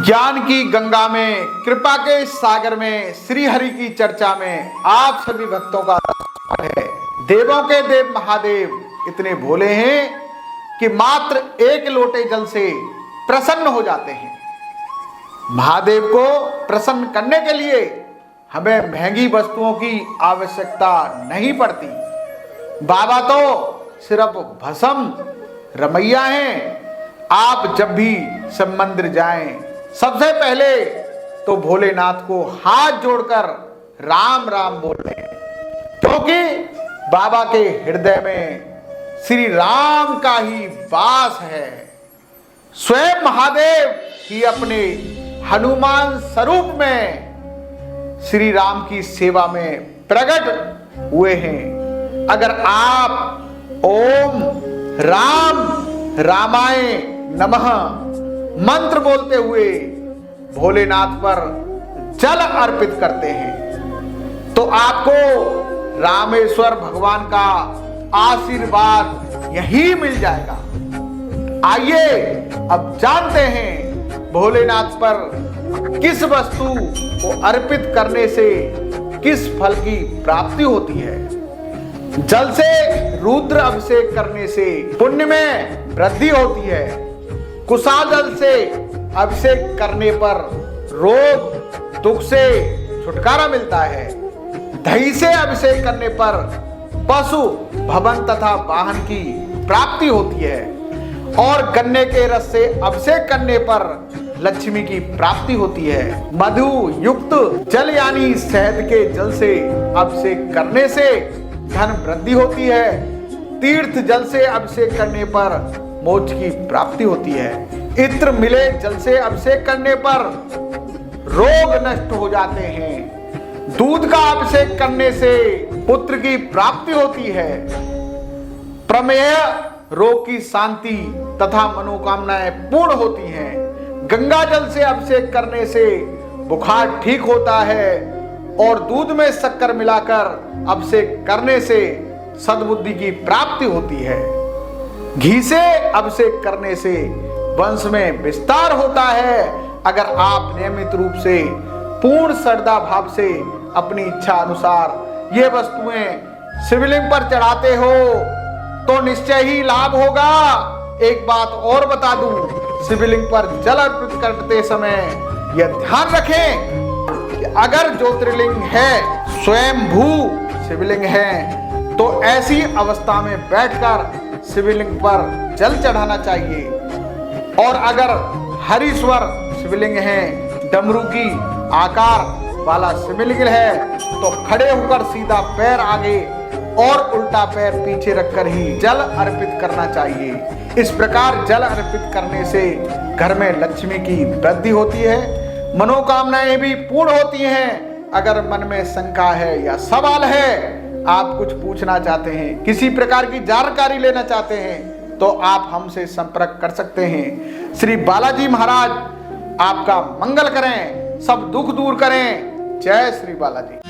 ज्ञान की गंगा में, कृपा के सागर में, श्री हरि की चर्चा में आप सभी भक्तों का स्वागत है। देवों के देव महादेव इतने भोले हैं कि मात्र एक लोटे जल से प्रसन्न हो जाते हैं। महादेव को प्रसन्न करने के लिए हमें महंगी वस्तुओं की आवश्यकता नहीं पड़ती। बाबा तो सिर्फ भस्म रमैया हैं। आप जब भी सब मंदिर जाएं, सबसे पहले तो भोलेनाथ को हाथ जोड़कर राम राम बोल लें, क्योंकि बाबा के हृदय में श्री राम का ही वास है। स्वयं महादेव ही अपने हनुमान स्वरूप में श्री राम की सेवा में प्रकट हुए हैं। अगर आप ओम राम रामाय नमः मंत्र बोलते हुए भोलेनाथ पर जल अर्पित करते हैं तो आपको रामेश्वर भगवान का आशीर्वाद यही मिल जाएगा। आइए अब जानते हैं भोलेनाथ पर किस वस्तु को अर्पित करने से किस फल की प्राप्ति होती है। जल से रुद्र अभिषेक करने से पुण्य में वृद्धि होती है। कुशा जल से अभिषेक करने पर रोग दुख से छुटकारा मिलता है। दही से अभिषेक करने पर पशु भवन तथा वाहन की प्राप्ति होती है और गन्ने के रस से अभिषेक करने पर लक्ष्मी की प्राप्ति होती है। मधु युक्त जल यानी शहद के जल से अभिषेक करने से धन वृद्धि होती है। तीर्थ जल से अभिषेक करने पर मोक्ष की प्राप्ति होती है। इत्र मिले जल से अभिषेक करने पर रोग नष्ट हो जाते हैं। दूध का अभिषेक करने से पुत्र की प्राप्ति होती है। प्रमेय रोग की शांति तथा मनोकामनाएं पूर्ण होती हैं। गंगा जल से अभिषेक करने से बुखार ठीक होता है और दूध में शक्कर मिलाकर अभिषेक करने से सद्बुद्धि की प्राप्ति होती है। घी से अभिषेक करने से वंश में विस्तार होता है। अगर आप नियमित रूप से पूर्ण श्रद्धा भाव से अपनी इच्छा अनुसार ये वस्तुएं शिवलिंग पर चढ़ाते हो तो निश्चय ही लाभ होगा। एक बात और बता दूं, शिवलिंग पर जल अर्पित करते समय यह ध्यान रखें कि अगर ज्योतिर्लिंग है, स्वयंभू शिवलिंग है, तो ऐसी अवस्था में बैठकर शिवलिंग पर जल चढ़ाना चाहिए। और अगर हरीश्वर शिवलिंग है, डमरू की आकार वाला शिवलिंग है, तो खड़े होकर सीधा पैर आगे और उल्टा पैर पीछे रखकर ही जल अर्पित करना चाहिए। इस प्रकार जल अर्पित करने से घर में लक्ष्मी की वृद्धि होती है, मनोकामनाएं भी पूर्ण होती हैं। अगर मन में शंका है या सवाल है, आप कुछ पूछना चाहते हैं, किसी प्रकार की जानकारी लेना चाहते हैं, तो आप हमसे संपर्क कर सकते हैं। श्री बालाजी महाराज आपका मंगल करें, सब दुख दूर करें। जय श्री बालाजी।